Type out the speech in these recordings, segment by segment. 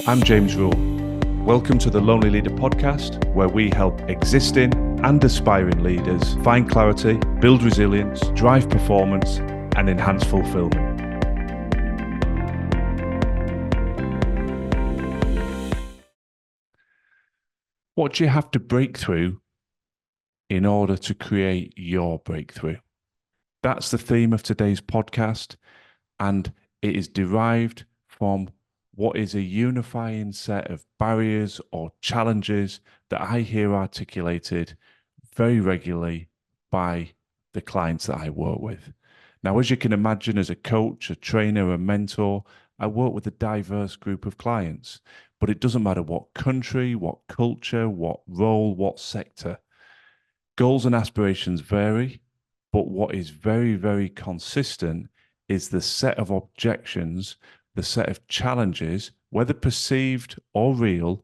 I'm James Rule. Welcome to the Lonely Leader podcast, where we help existing and aspiring leaders find clarity, build resilience, drive performance, and enhance fulfillment. What do you have to break through in order to create your breakthrough? That's the theme of today's podcast, and it is derived from what is a unifying set of barriers or challenges that I hear articulated very regularly by the clients that I work with. Now, as you can imagine, as a coach, a trainer, a mentor, I work with a diverse group of clients, but it doesn't matter what country, what culture, what role, what sector. Goals and aspirations vary, but what is very, very consistent is the set of objections, the set of challenges, whether perceived or real,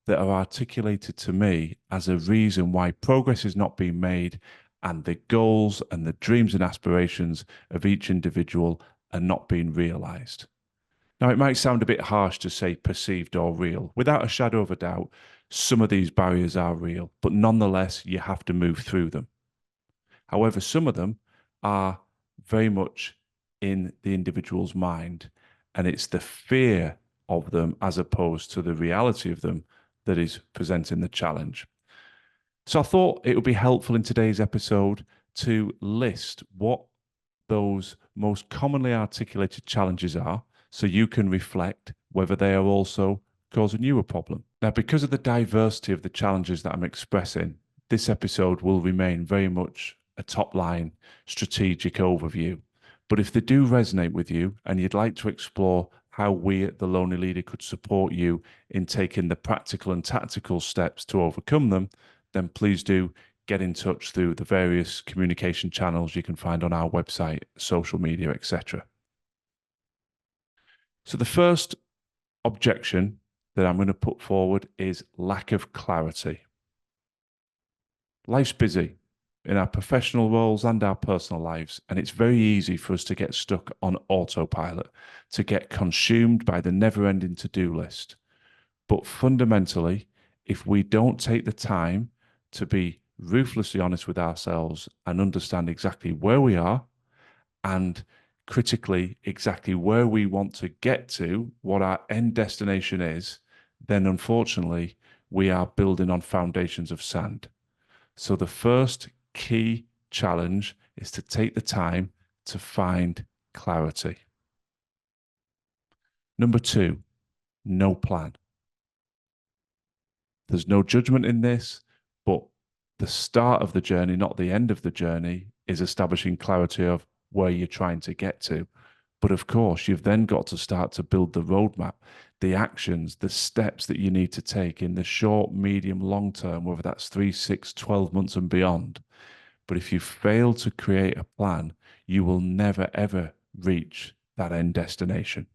that are articulated to me as a reason why progress is not being made and the goals and the dreams and aspirations of each individual are not being realized. Now, it might sound a bit harsh to say perceived or real. Without a shadow of a doubt, some of these barriers are real, but nonetheless, you have to move through them. However, some of them are very much in the individual's mind, and it's the fear of them as opposed to the reality of them that is presenting the challenge. So I thought it would be helpful in today's episode to list what those most commonly articulated challenges are, so you can reflect whether they are also causing you a problem. Now, because of the diversity of the challenges that I'm expressing, this episode will remain very much a top-line strategic overview. But if they do resonate with you and you'd like to explore how we at The Lonely Leader could support you in taking the practical and tactical steps to overcome them, then please do get in touch through the various communication channels you can find on our website, social media, etc. So the first objection that I'm going to put forward is lack of clarity. Life's busy in our professional roles and our personal lives, and it's very easy for us to get stuck on autopilot, to get consumed by the never-ending to-do list. But fundamentally, if we don't take the time to be ruthlessly honest with ourselves and understand exactly where we are and critically exactly where we want to get to, what our end destination is, then unfortunately we are building on foundations of sand. So the first key challenge is to take the time to find clarity. Number 2, no plan. There's no judgment in this, but the start of the journey, not the end of the journey, is establishing clarity of where you're trying to get to. But of course, you've then got to start to build the roadmap, the actions, the steps that you need to take in the short, medium, long term, whether that's 3, 6, 12 months and beyond. But if you fail to create a plan, you will never, ever reach that end destination.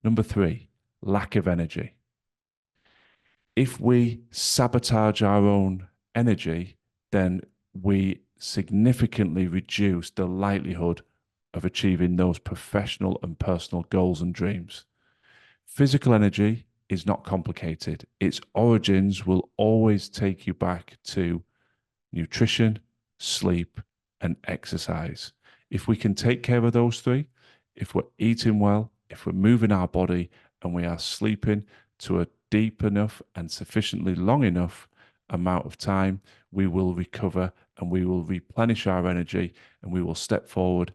Number 3, lack of energy. If we sabotage our own energy, then we significantly reduce the likelihood of achieving those professional and personal goals and dreams. Physical energy is not complicated. Its origins will always take you back to nutrition, sleep, and exercise. If we can take care of those 3, if we're eating well, if we're moving our body, and we are sleeping to a deep enough and sufficiently long enough amount of time, we will recover and we will replenish our energy and we will step forward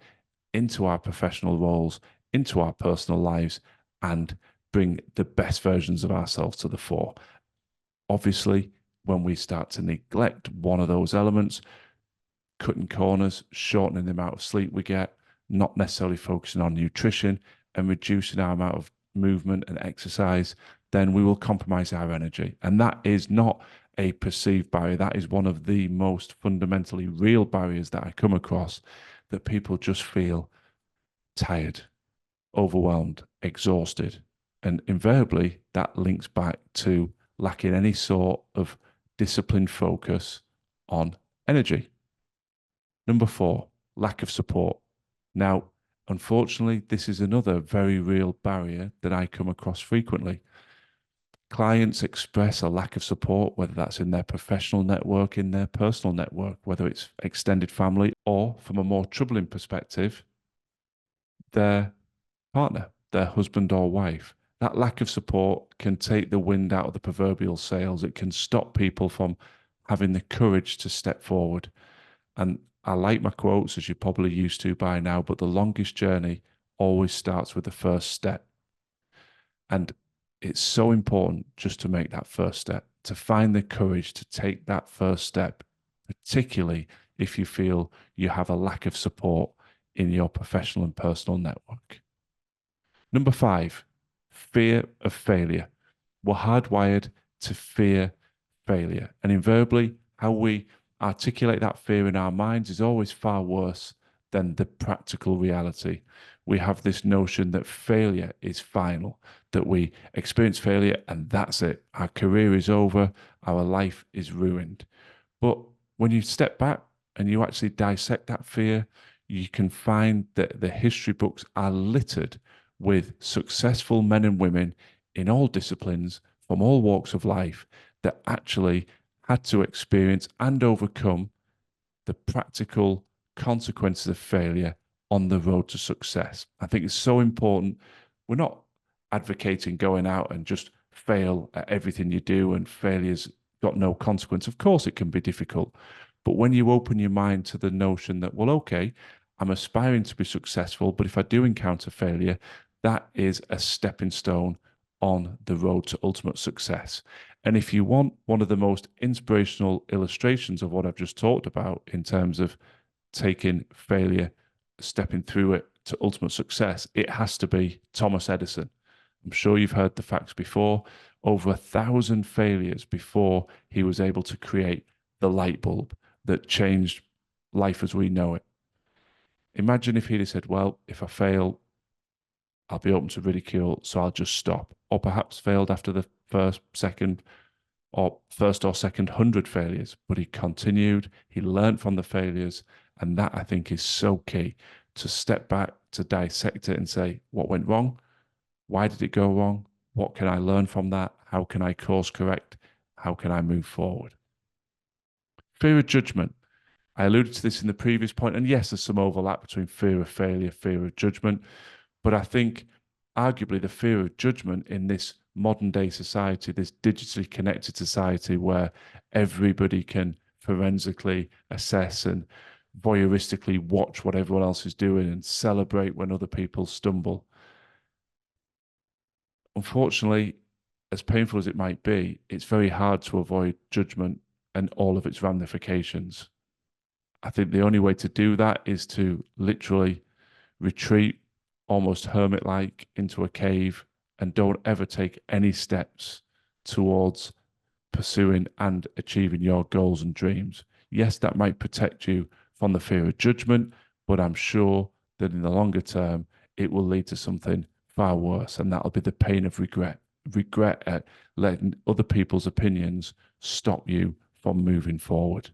into our professional roles, into our personal lives, and bring the best versions of ourselves to the fore. Obviously, when we start to neglect one of those elements, cutting corners, shortening the amount of sleep we get, not necessarily focusing on nutrition and reducing our amount of movement and exercise, then we will compromise our energy. And that is not a perceived barrier. That is one of the most fundamentally real barriers that I come across, that people just feel tired, overwhelmed, exhausted. And invariably, that links back to lacking any sort of disciplined focus on energy. Number 4, lack of support. Now, Unfortunately, this is another very real barrier that I come across frequently. Clients express a lack of support, whether that's in their professional network, in their personal network, whether it's extended family, or from a more troubling perspective, their partner, their husband or wife. That lack of support can take the wind out of the proverbial sails. It can stop people from having the courage to step forward. And I like my quotes, as you're probably used to by now, but the longest journey always starts with the first step. And it's so important just to make that first step, to find the courage to take that first step, particularly if you feel you have a lack of support in your professional and personal network. Number 5, fear of failure. We're hardwired to fear failure. And invariably, how we articulate that fear in our minds is always far worse than the practical reality. We have this notion that failure is final, that we experience failure and that's it. Our career is over, our life is ruined. But when you step back and you actually dissect that fear, you can find that the history books are littered with successful men and women in all disciplines from all walks of life that actually had to experience and overcome the practical consequences of failure on the road to success. I think it's so important. We're not advocating going out and just fail at everything you do and failure's got no consequence. Of course, it can be difficult. But when you open your mind to the notion that, well, okay, I'm aspiring to be successful, but if I do encounter failure, that is a stepping stone on the road to ultimate success. And if you want one of the most inspirational illustrations of what I've just talked about in terms of taking failure, stepping through it to ultimate success, it has to be Thomas Edison. I'm sure you've heard the facts before. Over 1,000 failures before he was able to create the light bulb that changed life as we know it. Imagine if he'd have said, well, if I fail, I'll be open to ridicule, so I'll just stop. Or perhaps failed after the first or second 100 failures, but he continued, he learned from the failures, and that I think is so key, to step back, to dissect it and say, what went wrong? Why did it go wrong? What can I learn from that? How can I course correct? How can I move forward? Fear of judgment. I alluded to this in the previous point, and yes, there's some overlap between fear of failure, fear of judgment, but I think arguably the fear of judgment in this modern day society, this digitally connected society where everybody can forensically assess and voyeuristically watch what everyone else is doing and celebrate when other people stumble. Unfortunately, as painful as it might be, it's very hard to avoid judgment and all of its ramifications. I think the only way to do that is to literally retreat, almost hermit like, into a cave and don't ever take any steps towards pursuing and achieving your goals and dreams. Yes, that might protect you from the fear of judgment, but I'm sure that in the longer term, it will lead to something far worse, and that'll be the pain of regret. Regret at letting other people's opinions stop you from moving forward.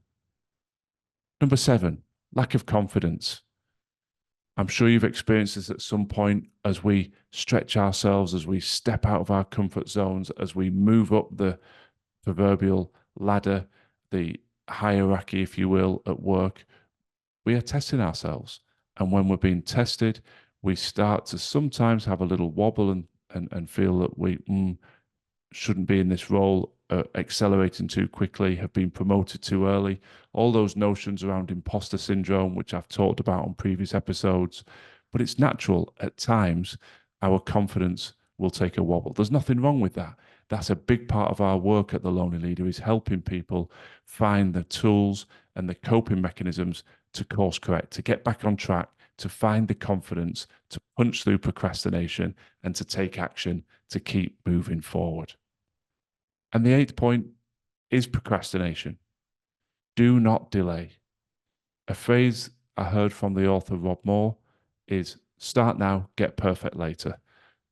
Number 7, lack of confidence. I'm sure you've experienced this at some point as we stretch ourselves, as we step out of our comfort zones, as we move up the proverbial ladder, the hierarchy, if you will, at work. We are testing ourselves. And when we're being tested, we start to sometimes have a little wobble and feel that we shouldn't be in this role, accelerating too quickly, have been promoted too early. All those notions around imposter syndrome, which I've talked about on previous episodes. But it's natural at times, our confidence will take a wobble. There's nothing wrong with that. That's a big part of our work at The Lonely Leader, is helping people find the tools and the coping mechanisms to course correct, to get back on track, to find the confidence, to punch through procrastination, and to take action to keep moving forward. And the 8th point is procrastination. Do not delay. A phrase I heard from the author Rob Moore is start now, get perfect later.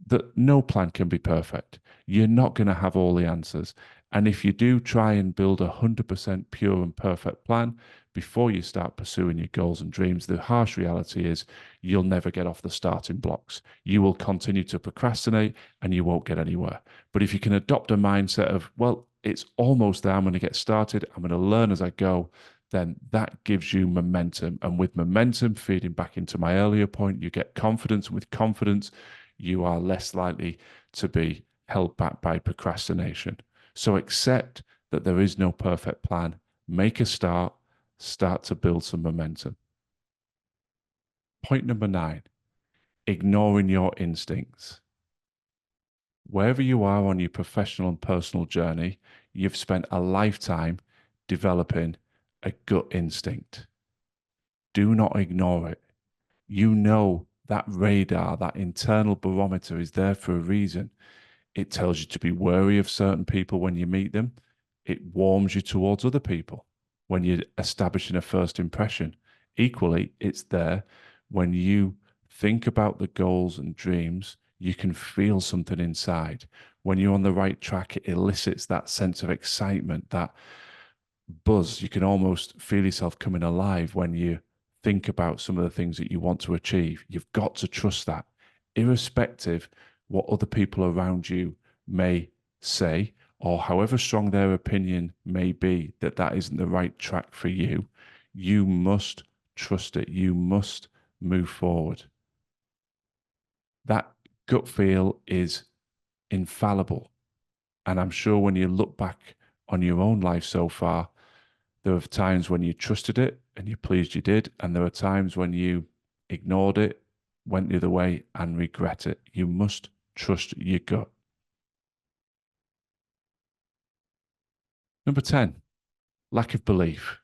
That no plan can be perfect. You're not going to have all the answers. And if you do try and build 100% pure and perfect plan, before you start pursuing your goals and dreams, the harsh reality is you'll never get off the starting blocks. You will continue to procrastinate and you won't get anywhere. But if you can adopt a mindset of, well, it's almost there, I'm going to get started, I'm going to learn as I go, then that gives you momentum. And with momentum feeding back into my earlier point, you get confidence. And with confidence, you are less likely to be held back by procrastination. So accept that there is no perfect plan. Make a start, start to build some momentum. Point number 9, ignoring your instincts. Wherever you are on your professional and personal journey, you've spent a lifetime developing a gut instinct. Do not ignore it. You know that radar, that internal barometer is there for a reason. It tells you to be wary of certain people when you meet them. It warms you towards other people when you're establishing a first impression. Equally, it's there when you think about the goals and dreams, you can feel something inside. When you're on the right track, it elicits that sense of excitement, that buzz. You can almost feel yourself coming alive when you think about some of the things that you want to achieve. You've got to trust that, irrespective what other people around you may say, or however strong their opinion may be that that isn't the right track for you. You must trust it. You must move forward. That gut feel is infallible. And I'm sure when you look back on your own life so far, there are times when you trusted it and you're pleased you did. And there are times when you ignored it, went the other way, and regret it. You must trust your gut. Number 10, lack of belief.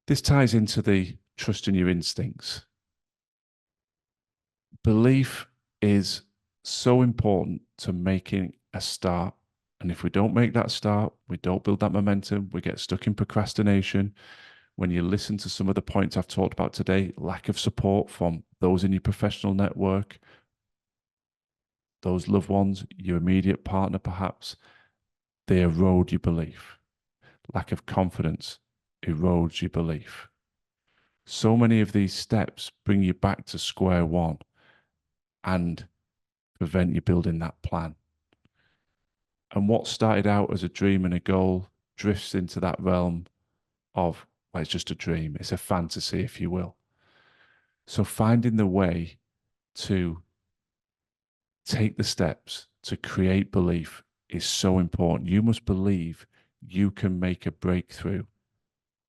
This ties into the trust in your instincts. Belief is so important to making a start. And if we don't make that start, we don't build that momentum, we get stuck in procrastination. When you listen to some of the points I've talked about today, lack of support from those in your professional network, those loved ones, your immediate partner perhaps, they erode your belief. Lack of confidence erodes your belief. So many of these steps bring you back to square one and prevent you building that plan. And what started out as a dream and a goal drifts into that realm of, well, it's just a dream. It's a fantasy, if you will. So finding the way to take the steps to create belief is so important. You must believe you can make a breakthrough,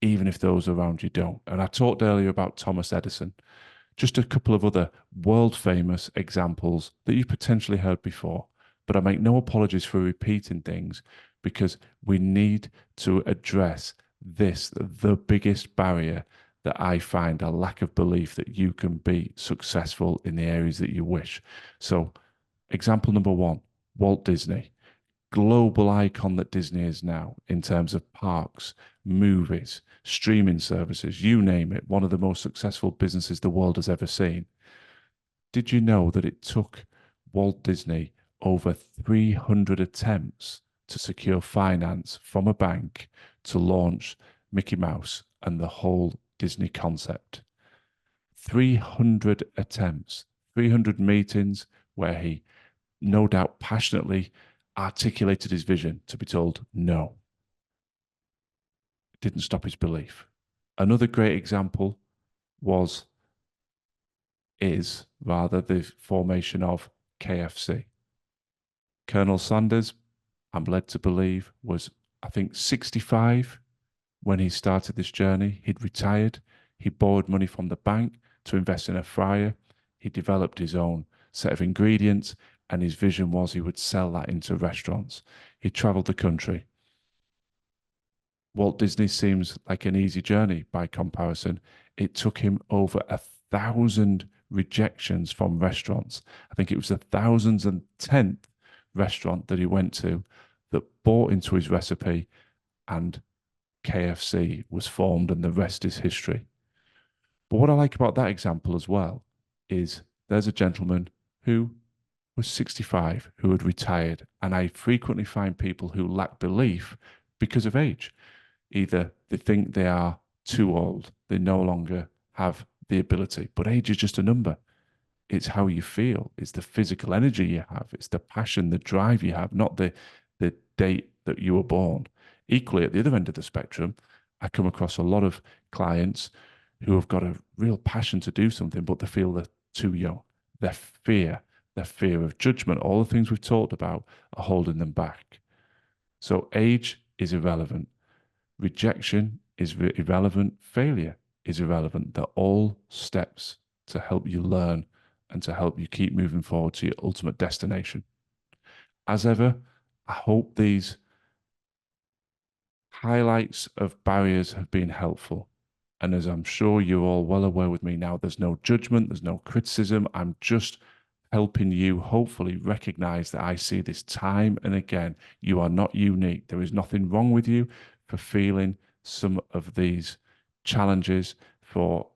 even if those around you don't. And I talked earlier about Thomas Edison. Just a couple of other world famous examples that you've potentially heard before. But I make no apologies for repeating things because we need to address this, the biggest barrier that I find, a lack of belief that you can be successful in the areas that you wish. So, example number 1, Walt Disney, global icon that Disney is now in terms of parks, movies, streaming services, you name it, one of the most successful businesses the world has ever seen. Did you know that it took Walt Disney over 300 attempts to secure finance from a bank to launch Mickey Mouse and the whole Disney concept? 300 attempts, 300 meetings where he no doubt passionately articulated his vision to be told no. It didn't stop his belief. Another great example is the formation of KFC. Colonel Sanders, I'm led to believe, was, I think, 65 when he started this journey. He'd retired. He borrowed money from the bank to invest in a fryer. He developed his own set of ingredients, and his vision was he would sell that into restaurants. He traveled the country. Walt Disney seems like an easy journey by comparison. It took him over 1,000 rejections from restaurants. I think it was the 1,010th restaurant that he went to that bought into his recipe, and KFC was formed, and the rest is history. But what I like about that example as well is there's a gentleman who was 65 who had retired, and I frequently find people who lack belief because of age. Either they think they are too old, they no longer have the ability, but age is just a number. It's how you feel. It's the physical energy you have. It's the passion, the drive you have, not the date that you were born. Equally, at the other end of the spectrum, I come across a lot of clients who have got a real passion to do something, but they feel they're too young. Their fear of judgment, all the things we've talked about are holding them back. So age is irrelevant. Rejection is irrelevant. Failure is irrelevant. They're all steps to help you learn and to help you keep moving forward to your ultimate destination. As ever, I hope these highlights of barriers have been helpful. And as I'm sure you're all well aware with me now, there's no judgment, there's no criticism. I'm just helping you hopefully recognize that I see this time and again. You are not unique. There is nothing wrong with you for feeling some of these challenges, for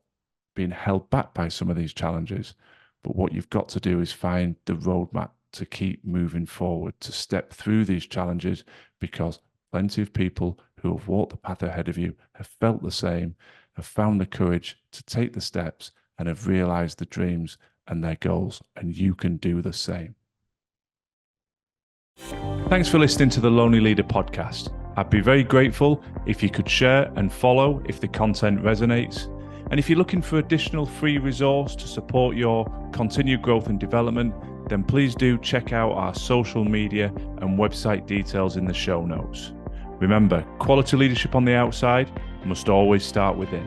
being held back by some of these challenges. But what you've got to do is find the roadmap to keep moving forward, to step through these challenges, because plenty of people who have walked the path ahead of you have felt the same, have found the courage to take the steps, and have realized the dreams and their goals, and you can do the same. Thanks for listening to the Lonely Leader podcast. I'd be very grateful if you could share and follow if the content resonates. And if you're looking for additional free resource to support your continued growth and development, then please do check out our social media and website details in the show notes. Remember, quality leadership on the outside must always start within.